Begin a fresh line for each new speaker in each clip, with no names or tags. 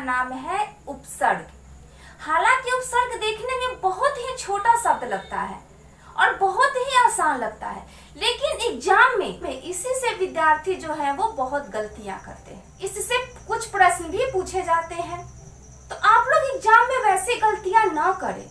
नाम है उपसर्ग। हालांकि उपसर्ग देखने में बहुत ही छोटा शब्द लगता है और बहुत ही आसान लगता है, लेकिन एग्जाम में इसी से विद्यार्थी जो है वो बहुत गलतियां करते हैं। इससे कुछ प्रश्न भी पूछे जाते हैं, तो आप लोग एग्जाम में वैसी गलतियां न करें।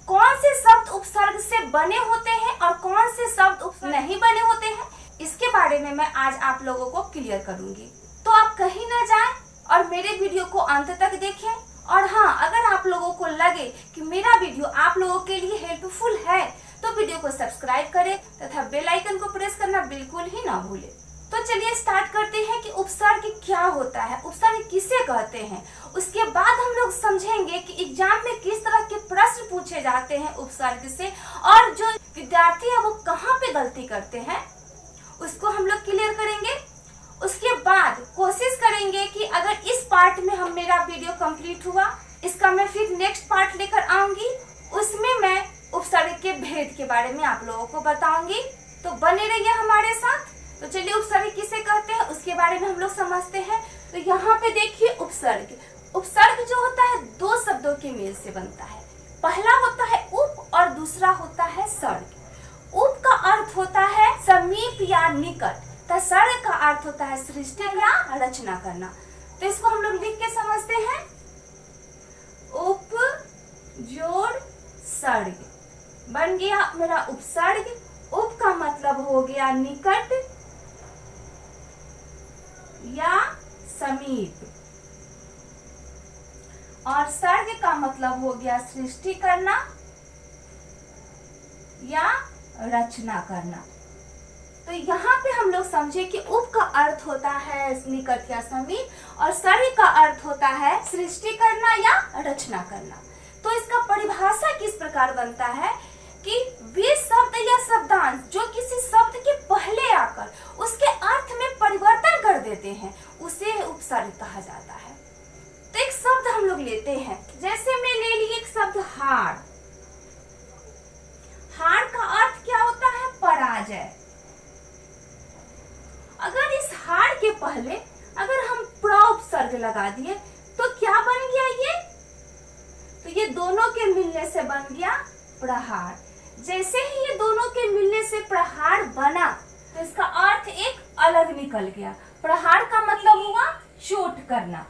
कौन से शब्द उपसर्ग से बने होते हैं और कौन से शब्द उपसर्ग नहीं बने होते हैं, इसके बारे में मैं आज आप लोगों को क्लियर करूंगी। तो आप कहीं ना जाएं और मेरे वीडियो को अंत तक देखें। और हाँ, अगर आप लोगों को लगे कि मेरा वीडियो आप लोगों के लिए हेल्पफुल है तो वीडियो को सब्सक्राइब करें तथा बेल आइकन को प्रेस करना बिल्कुल ही ना भूलें। तो चलिए स्टार्ट करते हैं कि उपसर्ग क्या होता है, उपसर्ग किसे कहते हैं। उसके बाद हम लोग समझेंगे कि एग्जाम में किस तरह के प्रश्न पूछे जाते हैं उपसर्ग से, और जो विद्यार्थी है वो कहाँ पे गलती करते हैं उसको हम लोग क्लियर करेंगे। उसके बाद कोशिश करेंगे कि अगर इस पार्ट में मेरा वीडियो कंप्लीट हुआ, इसका मैं फिर नेक्स्ट पार्ट लेकर आऊंगी, उसमें मैं उपसर्ग के भेद के बारे में आप लोगों को बताऊंगी। तो बने रहिए हमारे साथ। तो चलिए उपसर्ग किसे कहते हैं उसके बारे में हम लोग समझते हैं। तो यहाँ पे देखिए उपसर्ग। उपसर्ग जो होता है दो शब्दों के मेल से बनता है। पहला होता है उप और दूसरा होता है सर्ग। उप का अर्थ होता है समीप या निकट, तो सर्ग का अर्थ होता है सृष्टि या रचना करना। तो इसको हम लोग लिख के समझते हैं। उप जोड़ सर्ग बन गया मेरा उपसर्ग। उप का मतलब हो गया निकट या समीप, और सर्ग का मतलब हो गया सृष्टि करना या रचना करना। तो यहाँ पे हम लोग समझे कि उप का अर्थ होता है निकट या समीप और सर्ग का अर्थ होता है सृष्टि करना या रचना करना। तो इसका परिभाषा किस प्रकार बनता है कि वे शब्द या शब्दांश जो किसी शब्द के पहले आकर उसके अर्थ में परिवर्तन कर देते हैं उसे उपसर्ग कहा जाता है। तो एक शब्द हम लोग लेते हैं, जैसे मैं ले ली एक शब्द हार। हार का अर्थ क्या होता है? पराजय। अगर इस हार के पहले अगर हम प्र उपसर्ग लगा दिए तो क्या बन गया ये? तो ये दोनों के मिलने से बन गया प्रहार। जैसे ही ये दोनों के मिलने से प्रहार बना तो इसका अर्थ एक अलग निकल गया। प्रहार का मतलब हुआ चोट करना,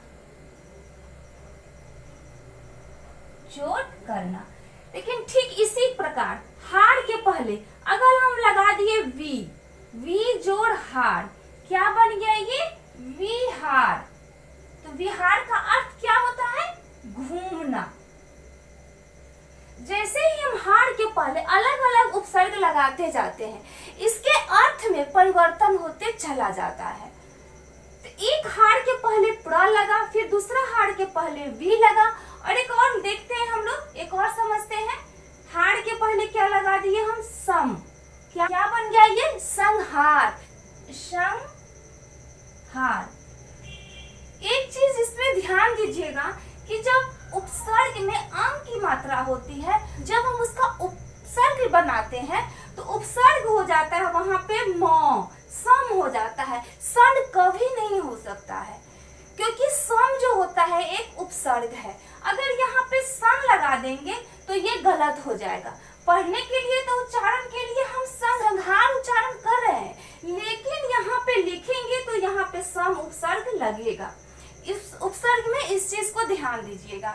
चोट करना। लेकिन ठीक इसी प्रकार हार के पहले अगर हम लगा दिए वी जोड़ हार, क्या बन गया ये? विहार। तो विहार का अर्थ क्या होता है? घूमना। जैसे ही हम हार के पहले अलग अलग उपसर्ग लगाते जाते हैं इसके अर्थ में परिवर्तन होते चला जाता है। तो एक हार के पहले प्र लगा, फिर दूसरा हार के पहले वी लगा, और एक और देखते हैं हम लोग, एक और समझते हैं। हार के पहले क्या लगा दिए हम? सम। क्या बन गया ये? संहार। संहार। एक चीज इसमें ध्यान दीजिएगा कि जब उपसर्ग में अंग की मात्रा होती है, जब हम उसका उपसर्ग बनाते हैं तो उपसर्ग हो जाता है वहां पे म, सम हो जाता है। सन कभी नहीं हो सकता है क्योंकि सम जो होता है एक उपसर्ग है। अगर यहाँ पे सन लगा देंगे तो ये गलत हो जाएगा। पढ़ने के लिए तो उच्चारण के लिए हम संहार उच्चारण कर रहे हैं, लेकिन यहाँ पे लिखेंगे तो यहाँ पे सम उपसर्ग लगेगा। इस उपसर्ग में इस चीज को ध्यान दीजिएगा।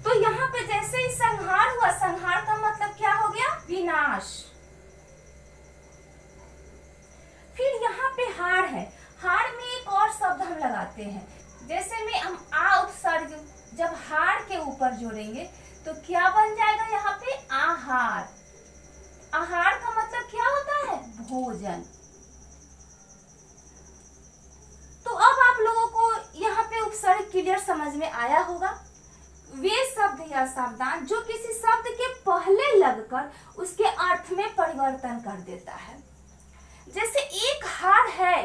तो यहाँ पे जैसे ही संहार हुआ, संहार का मतलब क्या हो गया? विनाश। फिर यहाँ पे हार है, हार में एक और शब्द हम लगाते हैं। जैसे में हम आ उपसर्ग जब हार के ऊपर जोड़ेंगे तो क्या बन जाएगा? यहाँ पे आहार। आहार का मतलब क्या होता है? भोजन। तो अब आप लोगों को यहाँ पे उपसर्ग क्लियर समझ में आया होगा। वे शब्द या शब्दांश जो किसी शब्द के पहले लगकर उसके अर्थ में परिवर्तन कर देता है। जैसे एक हार है,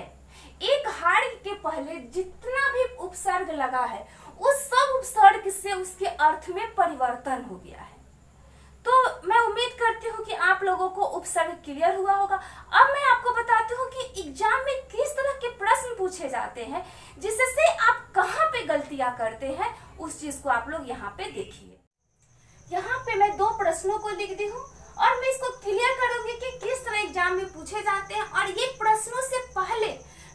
एक हार के पहले जितना भी उपसर्ग लगा है उस सब उपसर्ग से उसके अर्थ में परिवर्तन हो गया है। तो मैं उम्मीद करती हूँ कि आप लोगों को उपसर्ग क्लियर हुआ होगा। अब मैं आपको बताती हूँ कि एग्जाम में किस तरह के प्रश्न पूछे जाते हैं जिससे आप कहाँ पे गलती किया करते हैं, उस चीज को आप लोग यहाँ पे देखिए। यहाँ पे मैं 2 प्रश्नों को लिख दी हूँ और मैं इसको क्लियर करूंगी कि किस तरह एग्जाम में पूछे जाते हैं। और ये प्रश्नों से पहले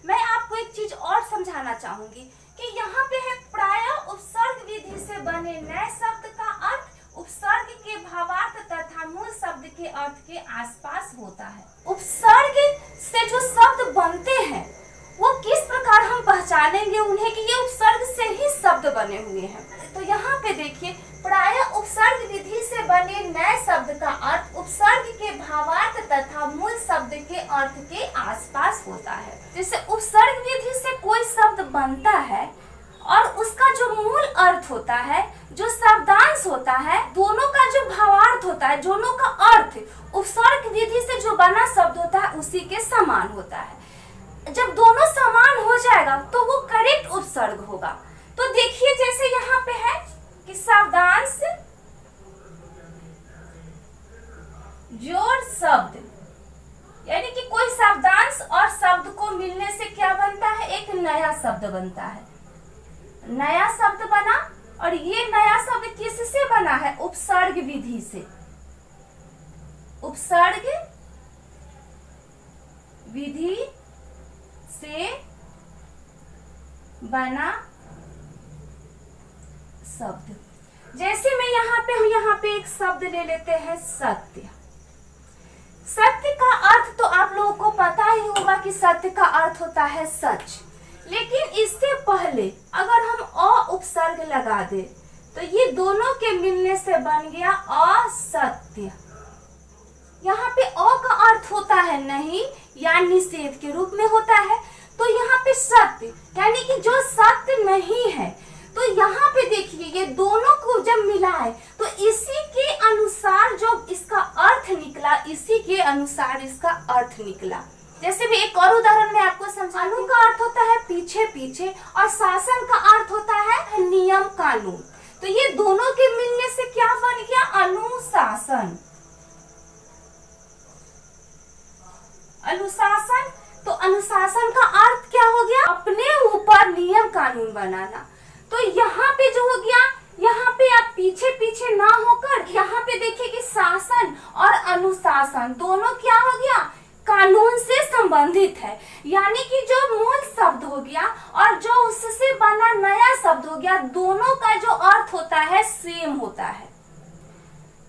मैं आपको एक चीज और समझाना चाहूंगी कि यहाँ पे है प्रायः उपसर्ग विधि से बने नए शब्द का अर्थ उपसर्ग के भावार्थ तथा मूल शब्द के अर्थ के आसपास होता है। उपसर्ग से जो शब्द बनते हैं वो किस प्रकार हम पहचानेंगे उन्हें कि ये उपसर्ग से ही शब्द बने हुए हैं। तो यहाँ पे देखिए, प्रायः उपसर्ग विधि से बने नए शब्द का अर्थ उपसर्ग के भावार्थ तथा मूल शब्द के अर्थ के आसपास होता है। जैसे उपसर्ग विधि से कोई शब्द बनता है और उसका जो मूल अर्थ होता है, जो शब्दांश होता है, दोनों का जो भावार्थ होता है, दोनों का अर्थ उपसर्ग विधि से जो बना शब्द होता है उसी के समान होता है। जब दोनों समान हो जाएगा तो वो करेक्ट उपसर्ग होगा। तो देखिए जैसे यहाँ पे है कि शब्दांश जोड़ शब्द, यानी कि कोई शब्दांश और शब्द को मिलने से क्या बनता है, एक नया शब्द बनता है। नया शब्द बना और ये नया शब्द किससे बना है, उपसर्ग विधि से। उपसर्ग विधि से बना शब्द। जैसे मैं यहाँ पे एक शब्द ले लेते हैं सत्य। सत्य का अर्थ तो आप लोगों को पता ही होगा कि सत्य का अर्थ होता है सच। लेकिन इससे पहले अगर हम अ उपसर्ग लगा दे तो ये दोनों के मिलने से बन गया असत्य। यहाँ पे अ का अर्थ होता है नहीं या निषेध के रूप में होता है। तो यहाँ पे सत्य यानी कि जो सत्य नहीं है। तो यहाँ पे देखिए ये दोनों को जब मिला है तो इसी के अनुसार जो इसका अर्थ निकला, इसी के अनुसार इसका अर्थ निकला। जैसे भी एक और उदाहरण में आपको समझा, अनु का अर्थ होता है पीछे पीछे और शासन का अर्थ होता है नियम कानून। तो ये दोनों के मिलने से क्या बन गया, अनुशासन। अनुशासन, तो अनुशासन का अर्थ क्या हो गया, अपने ऊपर नियम कानून बनाना। तो यहाँ पे जो हो गया, यहाँ पे आप पीछे पीछे ना होकर यहाँ पे देखिए कि शासन और अनुशासन दोनों क्या हो गया, कानून से संबंधित है। यानी कि जो मूल शब्द हो गया और जो उससे बना नया शब्द हो गया, दोनों का जो अर्थ होता है सेम होता है।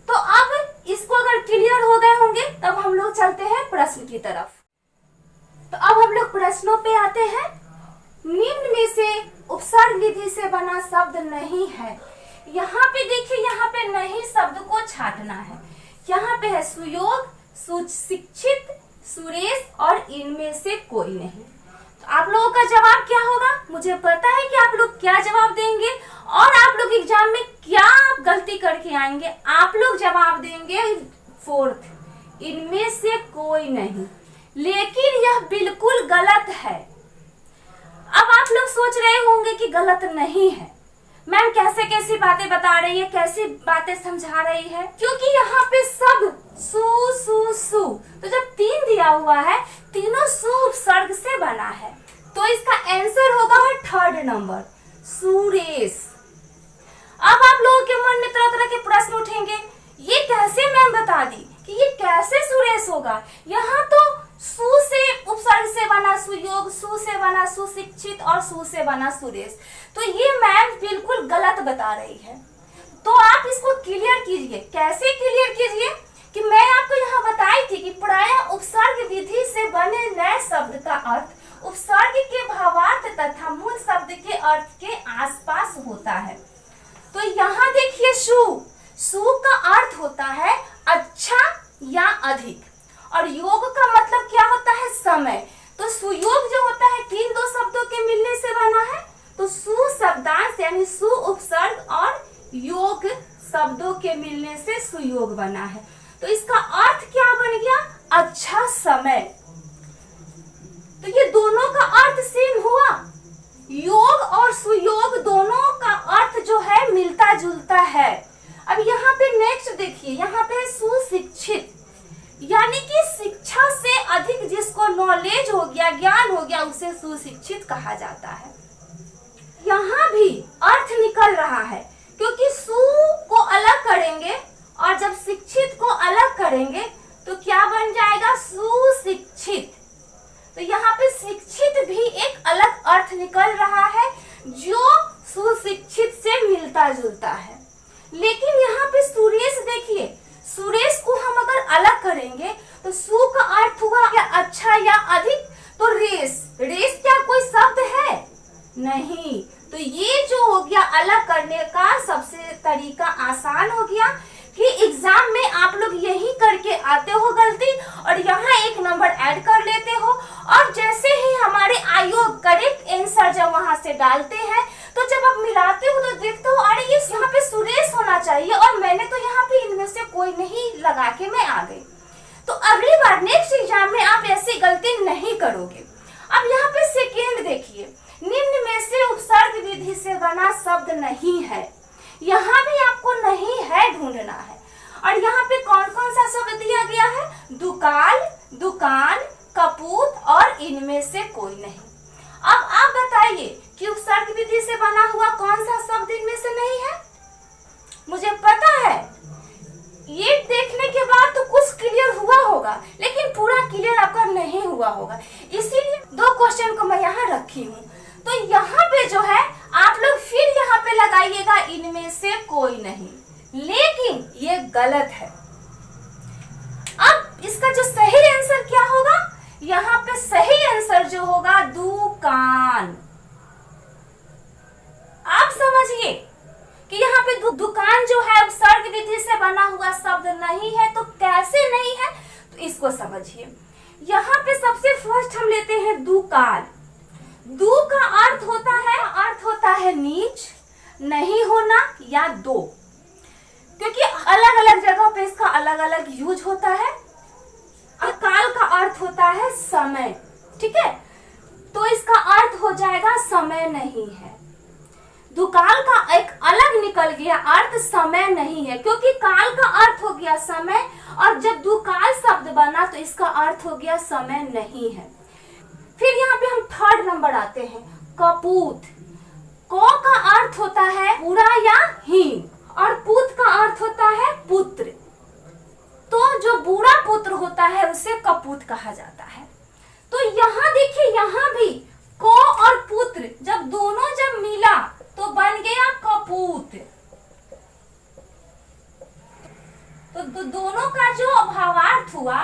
तो अब इसको अगर क्लियर हो गए होंगे तब हम लोग चलते हैं प्रश्न की तरफ। तो अब हम लोग प्रश्नों पे आते हैं। निम्न में से उपसर्ग विधि से बना शब्द नहीं है। यहाँ पे देखिए, यहाँ पे नहीं शब्द को छांटना है। यहाँ पे है सुयोग, सुशिक्षित, सुरेश और इनमें से कोई नहीं। तो आप लोगों का जवाब क्या होगा, मुझे पता है कि आप लोग क्या जवाब देंगे और आप लोग एग्जाम में क्या गलती करके आएंगे। आप लोग जवाब देंगे 4th, इनमें से कोई नहीं। लेकिन यह बिल्कुल गलत है। अब आप लोग सोच रहे होंगे कि गलत नहीं है, मैम कैसे कैसी बातें बता रही है, कैसी बातें समझा रही है, क्योंकि यहाँ पे सब सु सु सु, तो जब 3 दिया हुआ है, तीनों सु उपसर्ग से बना है। तो इसका आंसर होगा 3rd नंबर, सुरेश। अब आप लोगों के मन में तरह तरह के प्रश्न उठेंगे, ये कैसे मैम बता दी कि ये कैसे सुरेश होगा। यहाँ तो सु से उपसर्ग से बना सुयोग, सु से बना सुशिक्षित और सु से बना सुरेश। तो ये मैम बिल्कुल गलत बता रही है। तो आप इसको क्लियर कीजिए। कैसे क्लियर कीजिए कि मैं आपको यहाँ बताई थी कि प्रायः उपसर्ग विधि से बने नए शब्द का अर्थ उपसर्ग के भावार्थ तथा मूल शब्द के अर्थ के आसपास होता है। तो यहाँ देखिए सु का अर्थ होता है अच्छा या अधिक और योग का मतलब क्या होता है, समय। तो सुयोग जो होता है 3 शब्दों के मिलने से बना है। तो सु शब्दांश यानी सु उपसर्ग और योग शब्दों के मिलने से सुयोग बना है। तो इसका अर्थ क्या बन गया, अच्छा समय। तो ये दोनों का अर्थ सेम हुआ। योग और सुयोग दोनों का अर्थ जो है मिलता जुलता है। अब यहाँ पे नेक्स्ट देखिए, यहाँ पे सुशिक्षित यानी कि शिक्षा से अधिक जिसको नॉलेज हो गया, ज्ञान हो गया, उसे सुशिक्षित कहा जाता है। यहाँ भी रहा है, क्योंकि सु को अलग करेंगे और जब शिक्षित को अलग करेंगे तो क्या बन जाएगा, सुशिक्षित। तो यहाँ पे शिक्षित भी एक अलग अर्थ निकल रहा है जो सुशिक्षित से मिलता जुलता है। लेकिन यहाँ पे सुरेश देखिए, सुरेश को हम अगर अलग करेंगे तो सु का अर्थ हुआ क्या, अच्छा या अधिक। तो रेस, रेस क्या कोई शब्द है, नहीं। तो ये जो हो गया अलग करने का सबसे तरीका आसान हो गया कि एग्जाम में आप लोग यही करके आते हो गलती और यहाँ एक नंबर ऐड कर लेते हो, और जैसे ही हमारे आयोग करेक्ट आंसर जब वहां से डालते हैं तो जब आप मिलाते हो तो देखते हो अरे ये यहाँ पे सुरेश होना चाहिए और मैंने तो यहाँ पे इनमें से कोई नहीं लगा के मैं आ गई। तो अगली बार नेक्स्ट एग्जाम में आप ऐसी गलती नहीं करोगे। अब यहाँ पे सेकेंड देखिए, निम्न में से उपसर्ग विधि से बना शब्द नहीं है, यहाँ भी आपको नहीं है ढूंढना है। और यहाँ पे कौन कौन सा शब्द दिया गया है, दुकाल, दुकान, कपूत और इनमें से कोई नहीं। अब आप बताइए कि उपसर्ग विधि से बना हुआ कौन सा शब्द इनमें से नहीं है। मुझे पता है ये देखने के बाद तो कुछ क्लियर हुआ होगा, लेकिन पूरा क्लियर आपका नहीं हुआ होगा, इसीलिए दो क्वेश्चन को मैं यहाँ रखी हूँ। तो यहाँ पे जो है आप लोग फिर यहाँ पे लगाइएगा इनमें से कोई नहीं, लेकिन ये गलत है। अब इसका जो सही आंसर क्या होगा, यहाँ पे सही आंसर जो होगा दुकान। आप समझिए कि यहाँ पे दुकान जो है उपसर्ग विधि से बना हुआ शब्द नहीं है, तो कैसे नहीं है, तो इसको समझिए। यहाँ पे सबसे फर्स्ट हम लेते हैं दुकाल। दू का अर्थ होता है नीच, नहीं होना या दो, क्योंकि अलग अलग जगह पे इसका अलग अलग यूज होता है। और काल का अर्थ होता है समय, ठीक है, तो इसका अर्थ हो जाएगा समय नहीं है। दुकाल का एक अलग निकल गया अर्थ समय नहीं है, क्योंकि काल का अर्थ हो गया समय और जब दुकाल शब्द बना तो इसका अर्थ हो गया समय नहीं है। फिर यहाँ पे हम थर्ड नंबर आते हैं, कपूत। को का अर्थ होता है बुरा या हीन और पुत का अर्थ होता है पुत्र, तो जो बुरा पुत्र होता है उसे कपूत कहा जाता है। तो यहाँ देखिए, यहाँ भी को और पुत्र जब दोनों जब मिला तो बन गया कपूत। तो दोनों का जो भावार्थ हुआ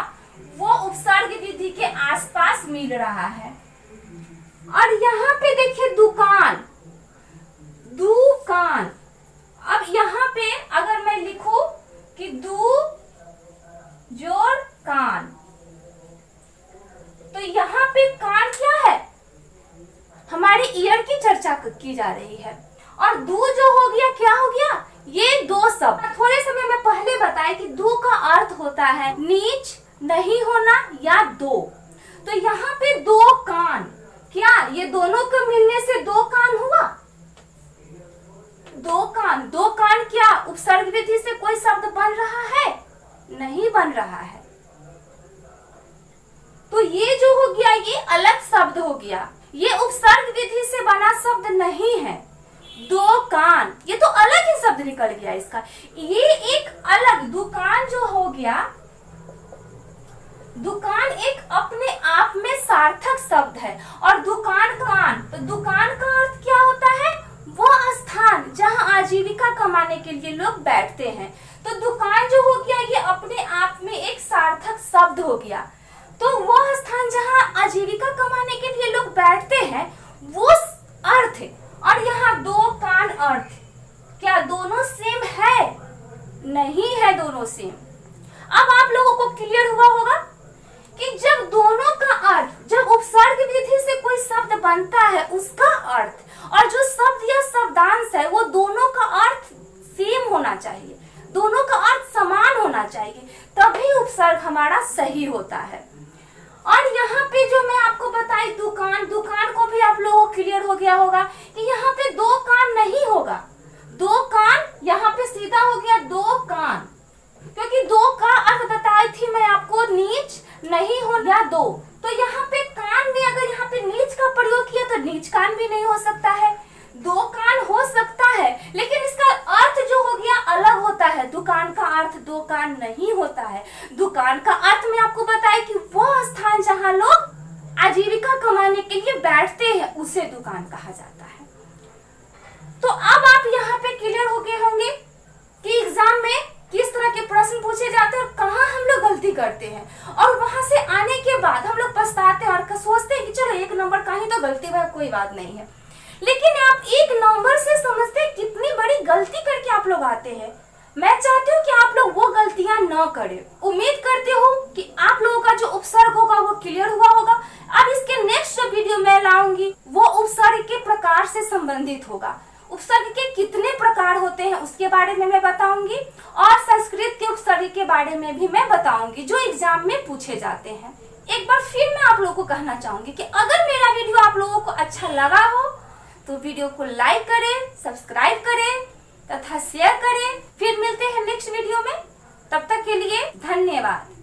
वो उपसर्ग विधि के आसपास मिल रहा है। और यहाँ पे देखिए दुकान, दुकान। अब यहाँ पे अगर मैं लिखूं कि दू जोड़ कान, तो यहाँ पे कान क्या है, हमारे ईयर की चर्चा की जा रही है। और दू जो हो गया क्या हो गया, ये दो शब्द थोड़े समय में पहले बताए कि दू का अर्थ होता है नीच, नहीं होना या दो। तो यहाँ पे दो कान, क्या ये दोनों को मिलने से दो कान हुआ, दो कान। दो कान क्या उपसर्ग विधि से कोई शब्द बन रहा है, नहीं बन रहा है। तो ये जो हो गया ये अलग शब्द हो गया, ये उपसर्ग विधि से बना शब्द नहीं है। दो कान ये तो अलग ही शब्द निकल गया इसका, ये एक अलग दुकान जो हो गया, दुकान एक अपने आप में सार्थक शब्द है। और दुकान कान, तो दुकान का अर्थ क्या होता है, वो स्थान जहां आजीविका कमाने के लिए लोग बैठते हैं। तो दुकान जो हो गया ये अपने आप में एक सार्थक शब्द हो गया, तो वो स्थान जहां आजीविका कमाने के लिए लोग बैठते हैं वो अर्थ है। और यहाँ दो कान अर्थ, क्या दोनों सेम है, नहीं है दोनों सेम। अब आप लोगों को क्लियर हुआ होगा कि जब दोनों का अर्थ, जब उपसर्ग विधि से कोई शब्द बनता है उसका अर्थ और जो शब्द या शब्दांश है वो दोनों का अर्थ सेम होना चाहिए, दोनों का अर्थ समान होना चाहिए, तभी उपसर्ग हमारा सही होता है। और यहाँ पे जो मैं आपको बताई दुकान, दुकान को भी आप लोगों को क्लियर हो गया होगा कि यहाँ पे दो कान नहीं होगा, दो कान यहाँ पे सीधा हो गया दो कान, क्योंकि दो का अर्थ बताई थी मैं आपको नीच, नहीं हो या दो। तो यहाँ पे कान में अगर यहाँ पे नीच का प्रयोग किया तो नीच कान भी नहीं हो सकता है, दो कान हो सकता है, लेकिन करते हैं और वहां से आने के बाद हम लोग पछताते हैं और सोचते हैं कि चलो 1 नंबर कहीं तो गलती हुआ, कोई बात नहीं है। लेकिन आप 1 नंबर से समझते हैं कितनी बड़ी गलती करके आप लोग आते हैं। मैं चाहती हूँ कि आप लोग वो गलतियां न करें। उम्मीद करती हूँ कि आप लोगों का जो उपसर्ग होगा वो क्लियर हुआ होगा। अब इसके नेक्स्ट जो वीडियो मैं लाऊंगी वो उपसर्ग के प्रकार से संबंधित होगा। उपसर्ग के कितने प्रकार होते हैं उसके बारे में मैं बताऊंगी और संस्कृत के उपसर्ग के बारे में भी मैं बताऊंगी जो एग्जाम में पूछे जाते हैं। एक बार फिर मैं आप लोगों को कहना चाहूंगी कि अगर मेरा वीडियो आप लोगों को अच्छा लगा हो तो वीडियो को लाइक करें, सब्सक्राइब करें तथा शेयर करें। फिर मिलते हैं नेक्स्ट वीडियो में, तब तक के लिए धन्यवाद।